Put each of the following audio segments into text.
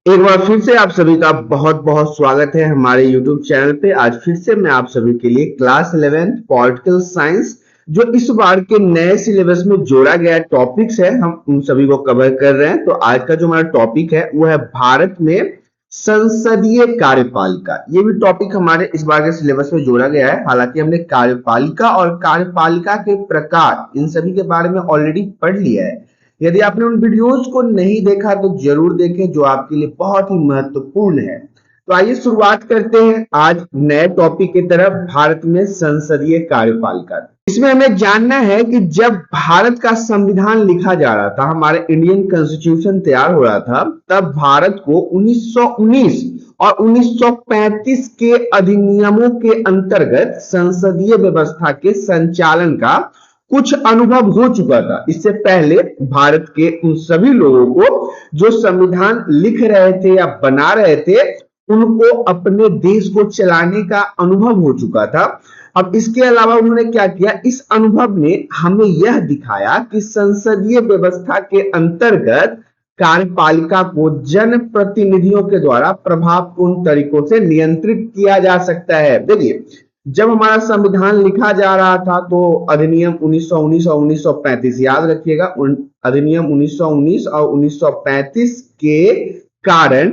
एक बार फिर से आप सभी का बहुत बहुत स्वागत है हमारे YouTube चैनल पे। आज फिर से मैं आप सभी के लिए क्लास 11th पॉलिटिकल साइंस जो इस बार के नए सिलेबस में जोड़ा गया टॉपिक्स है, हम उन सभी को कवर कर रहे हैं। तो आज का जो हमारा टॉपिक है वो है भारत में संसदीय कार्यपालिका। ये भी टॉपिक हमारे इस बार के सिलेबस में जोड़ा गया है। हालांकि हमने कार्यपालिका और कार्यपालिका के प्रकार इन सभी के बारे में ऑलरेडी पढ़ लिया है। यदि आपने उन वीडियोस को नहीं देखा तो जरूर देखें, जो आपके लिए बहुत ही महत्वपूर्ण है। तो आइए शुरुआत करते हैं आज नए टॉपिक की तरफ, भारत में संसदीय कार्यपालिका। इसमें हमें जानना है कि जब भारत का संविधान लिखा जा रहा था, हमारे इंडियन कॉन्स्टिट्यूशन तैयार हो रहा था, तब भारत को 1919 और 1935 के अधिनियमों के अंतर्गत संसदीय व्यवस्था के संचालन का कुछ अनुभव हो चुका था। इससे पहले भारत के उन सभी लोगों को जो संविधान लिख रहे थे या बना रहे थे, उनको अपने देश को चलाने का अनुभव हो चुका था। अब इसके अलावा उन्होंने क्या किया, इस अनुभव ने हमें यह दिखाया कि संसदीय व्यवस्था के अंतर्गत कार्यपालिका को जनप्रतिनिधियों के द्वारा प्रभावपूर्ण तरीकों से नियंत्रित किया जा सकता है। देखिए, जब हमारा संविधान लिखा जा रहा था तो अधिनियम 1919 और 1935 याद रखिएगा, अधिनियम 1919 और 1935 के कारण,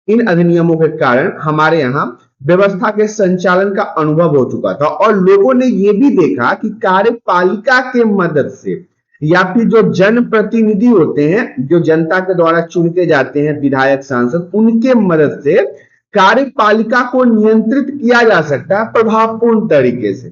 इन अधिनियमों के कारण हमारे यहाँ व्यवस्था के संचालन का अनुभव हो चुका था और लोगों ने यह भी देखा कि कार्यपालिका के मदद से या फिर जो जनप्रतिनिधि होते हैं, जो जनता के द्वारा चुनके जाते हैं विधायक सांसद, उनके मदद से कार्यपालिका को नियंत्रित किया जा सकता है प्रभावपूर्ण तरीके से।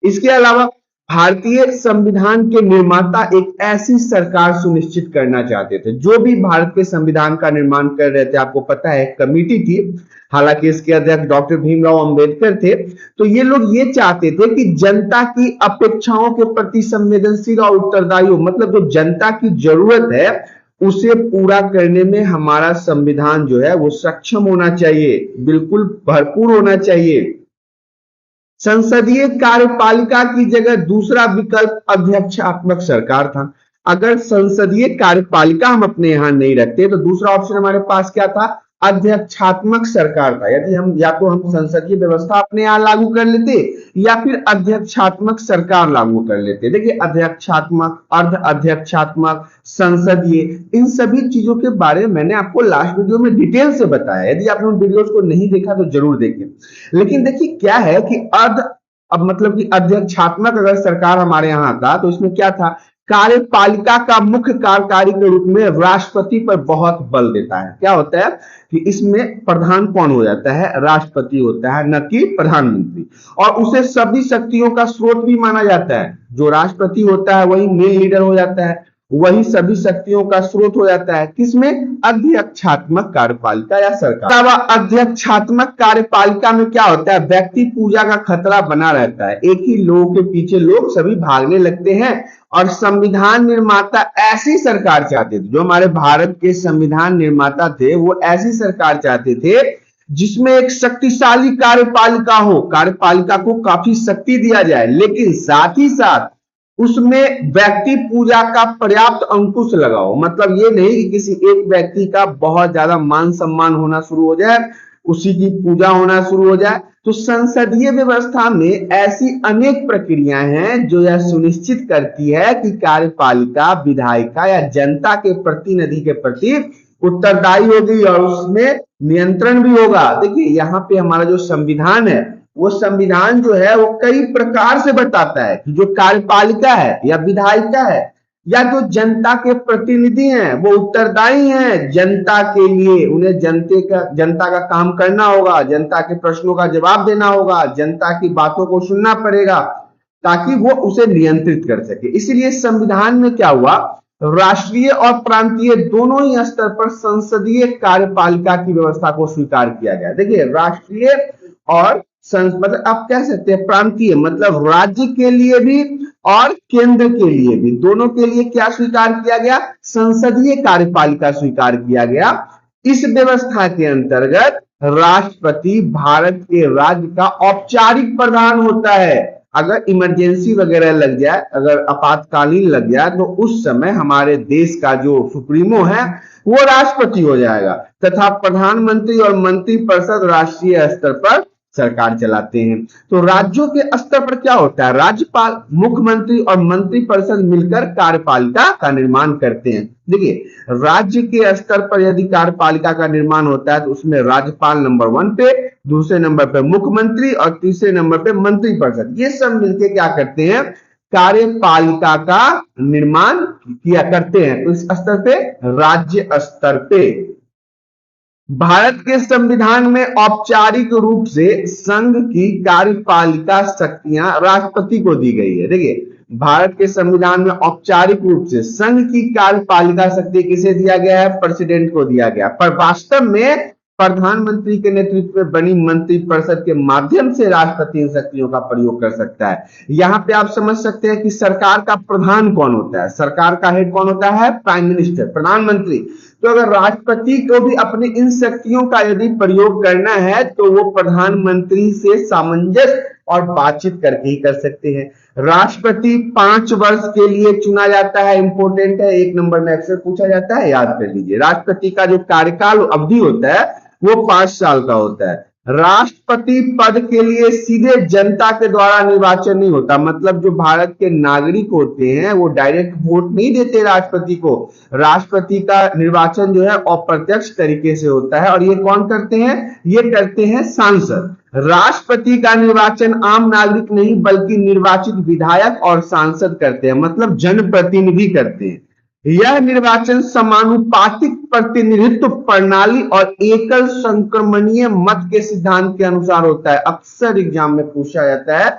इसके अलावा भारतीय संविधान के निर्माता एक ऐसी सरकार सुनिश्चित करना चाहते थे, जो भी भारत के संविधान का निर्माण कर रहे थे, आपको पता है कमिटी थी, हालांकि इसके अध्यक्ष डॉक्टर भीमराव अंबेडकर थे। तो ये लोग ये चाहते थे कि जनता की अपेक्षाओं के प्रति संवेदनशील और उत्तरदायी हो, मतलब जो जनता की जरूरत है उसे पूरा करने में हमारा संविधान जो है वो सक्षम होना चाहिए, बिल्कुल भरपूर होना चाहिए। संसदीय कार्यपालिका की जगह दूसरा विकल्प अध्यक्षात्मक सरकार था। अगर संसदीय कार्यपालिका हम अपने यहां नहीं रखते तो दूसरा ऑप्शन हमारे पास क्या था, अध्यक्षात्मक सरकार था। यदि हम या तो हम संसदीय व्यवस्था अपने यहां लागू कर लेते या फिर अध्यक्षात्मक सरकार लागू कर लेते। देखिए, अध्यक्षात्मक, अर्ध अध्यक्षात्मक, संसदीय, इन सभी चीजों के बारे में मैंने आपको लास्ट वीडियो में डिटेल से बताया। यदि आपने उन वीडियोस को नहीं देखा तो जरूर देखें। लेकिन देखिए क्या है कि अब मतलब कि अध्यक्षात्मक अगर सरकार हमारे यहां था तो इसमें क्या था, कार्यपालिका का मुख्य कार्यकारी के रूप में राष्ट्रपति पर बहुत बल देता है। क्या होता है कि इसमें प्रधान कौन हो जाता है, राष्ट्रपति होता है, न कि प्रधानमंत्री। और उसे सभी शक्तियों का स्रोत भी माना जाता है। जो राष्ट्रपति होता है वही मेन लीडर हो जाता है, वही सभी शक्तियों का स्रोत हो जाता है। किसमें, अध्यक्षात्मक कार्यपालिका या सरकार। अध्यक्षात्मक कार्यपालिका में क्या होता है, व्यक्ति पूजा का खतरा बना रहता है। एक ही लोगों के पीछे लोग सभी भागने लगते हैं और संविधान निर्माता ऐसी सरकार चाहते थे, जो हमारे भारत के संविधान निर्माता थे वो ऐसी सरकार चाहते थे जिसमें एक शक्तिशाली कार्यपालिका हो, कार्यपालिका को काफी शक्ति दिया जाए, लेकिन साथ ही साथ उसमें व्यक्ति पूजा का पर्याप्त अंकुश लगाओ। मतलब ये नहीं कि किसी एक व्यक्ति का बहुत ज्यादा मान सम्मान होना शुरू हो जाए, उसी की पूजा होना शुरू हो जाए। तो संसदीय व्यवस्था में ऐसी अनेक प्रक्रियाएं हैं जो यह सुनिश्चित करती है कि कार्यपालिका विधायिका या जनता के प्रतिनिधि के प्रति उत्तरदायी होगी और उसमें नियंत्रण भी होगा। देखिए, यहाँ पे हमारा जो संविधान है, वो संविधान जो है वो कई प्रकार से बताता है कि जो कार्यपालिका है या विधायिका है या जो जनता के प्रतिनिधि हैं वो उत्तरदायी हैं जनता के लिए। उन्हें जनता का काम करना होगा, जनता के प्रश्नों का जवाब देना होगा, जनता की बातों को सुनना पड़ेगा ताकि वो उसे नियंत्रित कर सके। इसीलिए संविधान में क्या हुआ, राष्ट्रीय और प्रांतीय दोनों ही स्तर पर संसदीय कार्यपालिका की व्यवस्था को स्वीकार किया गया। देखिए, राष्ट्रीय और मतलब आप कह सकते हैं प्रांतीय, मतलब राज्य के लिए भी और केंद्र के लिए भी, दोनों के लिए क्या स्वीकार किया गया, संसदीय कार्यपालिका स्वीकार किया गया। इस व्यवस्था के अंतर्गत राष्ट्रपति भारत के राज्य का औपचारिक प्रधान होता है। अगर इमरजेंसी वगैरह लग जाए, अगर आपातकालीन लग जाए, तो उस समय हमारे देश का जो सुप्रीमो है, वो राष्ट्रपति हो जाएगा, तथा प्रधानमंत्री और मंत्रिपरिषद राष्ट्रीय स्तर पर सरकार चलाते हैं। तो राज्यों के स्तर पर क्या होता है, राज्यपाल, मुख्यमंत्री और मंत्रिपरिषद मिलकर कार्यपालिका का निर्माण करते हैं। देखिए राज्य के स्तर पर यदि कार्यपालिका का निर्माण होता है तो उसमें राज्यपाल नंबर 1 पे, दूसरे नंबर पे मुख्यमंत्री और तीसरे नंबर पे मंत्रिपरिषद, ये सब मिलकर क्या करते हैं, कार्यपालिका का निर्माण किया करते हैं। तो इस स्तर पे, राज्य स्तर पे भारत के संविधान में औपचारिक रूप से संघ की कार्यपालिका शक्तियां राष्ट्रपति को दी गई है। देखिए भारत के संविधान में औपचारिक रूप से संघ की कार्यपालिका शक्ति किसे दिया गया है, प्रेसिडेंट को दिया गया, पर वास्तव में प्रधानमंत्री के नेतृत्व में बनी मंत्रिपरिषद के माध्यम से राष्ट्रपति इन शक्तियों का प्रयोग कर सकता है। यहां पे आप समझ सकते हैं कि सरकार का प्रधान कौन होता है, सरकार का हेड कौन होता है, प्राइम मिनिस्टर, प्रधानमंत्री। तो अगर राष्ट्रपति को भी अपनी इन शक्तियों का यदि प्रयोग करना है तो वो प्रधानमंत्री से सामंजस्य और बातचीत करके ही कर सकते हैं। राष्ट्रपति 5 वर्ष के लिए चुना जाता है, इंपॉर्टेंट है, 1 नंबर में अक्सर पूछा जाता है, याद कर लीजिए। राष्ट्रपति का जो कार्यकाल अवधि होता है वो 5 साल का होता है। राष्ट्रपति पद के लिए सीधे जनता के द्वारा निर्वाचन नहीं होता, मतलब जो भारत के नागरिक होते हैं वो डायरेक्ट वोट नहीं देते राष्ट्रपति को। राष्ट्रपति का निर्वाचन जो है अप्रत्यक्ष तरीके से होता है, और ये कौन करते हैं, ये करते हैं सांसद। राष्ट्रपति का निर्वाचन आम नागरिक नहीं बल्कि निर्वाचित विधायक और सांसद करते हैं, मतलब जनप्रतिनिधि करते हैं। यह निर्वाचन समानुपातिक प्रतिनिधित्व प्रणाली और एकल संक्रमणीय मत के सिद्धांत के अनुसार होता है। अक्सर एग्जाम में पूछा जाता है,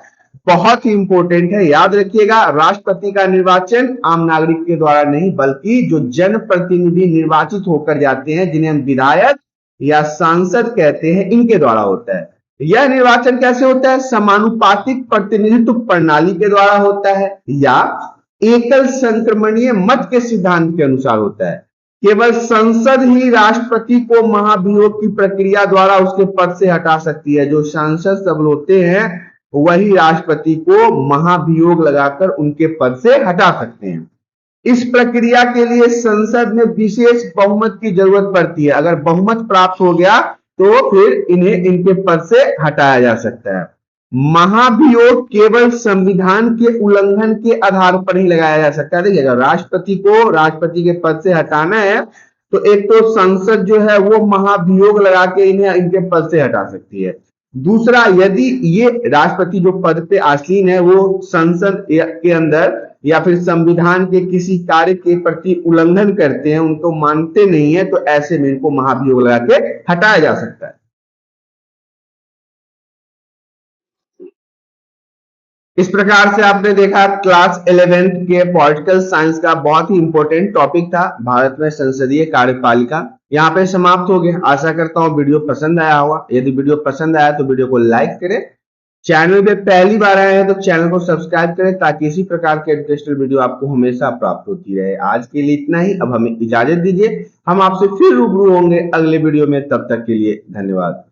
बहुत ही इंपॉर्टेंट है, याद रखिएगा। राष्ट्रपति का निर्वाचन आम नागरिक के द्वारा नहीं बल्कि जो जनप्रतिनिधि निर्वाचित होकर जाते हैं, जिन्हें हम विधायक या सांसद कहते हैं, इनके द्वारा होता है। यह निर्वाचन कैसे होता है, समानुपातिक प्रतिनिधित्व प्रणाली के द्वारा होता है या एकल संक्रमणीय मत के सिद्धांत के अनुसार होता है। केवल संसद ही राष्ट्रपति को महाभियोग की प्रक्रिया द्वारा उसके पद से हटा सकती है। जो सांसद सब होते हैं वही राष्ट्रपति को महाभियोग लगाकर उनके पद से हटा सकते हैं। इस प्रक्रिया के लिए संसद में विशेष बहुमत की जरूरत पड़ती है। अगर बहुमत प्राप्त हो गया तो फिर इन्हें इनके पद से हटाया जा सकता है। महाभियोग केवल संविधान के उल्लंघन के आधार पर ही लगाया जा सकता है। देखिए अगर राष्ट्रपति को राष्ट्रपति के पद से हटाना है तो एक तो संसद जो है वो महाभियोग लगा के इन्हें इनके पद से हटा सकती है। दूसरा, यदि ये राष्ट्रपति जो पद पे आसीन है वो संसद के अंदर या फिर संविधान के किसी कार्य के प्रति उल्लंघन करते हैं, उनको मानते नहीं है, तो ऐसे में इनको महाभियोग लगा के हटाया जा सकता है। इस प्रकार से आपने देखा क्लास 11th के पॉलिटिकल साइंस का बहुत ही इंपॉर्टेंट टॉपिक था, भारत में संसदीय कार्यपालिका। यहाँ पे समाप्त हो गया। आशा करता हूँ वीडियो पसंद आया होगा। यदि वीडियो पसंद आया तो वीडियो को लाइक करें, चैनल पे पहली बार आए हैं तो चैनल को सब्सक्राइब करें ताकि इसी प्रकार के एजुकेशनल वीडियो आपको हमेशा प्राप्त होती रहे। आज के लिए इतना ही, अब हमें इजाजत दीजिए। हम आपसे फिर रूबरू होंगे अगले वीडियो में, तब तक के लिए धन्यवाद।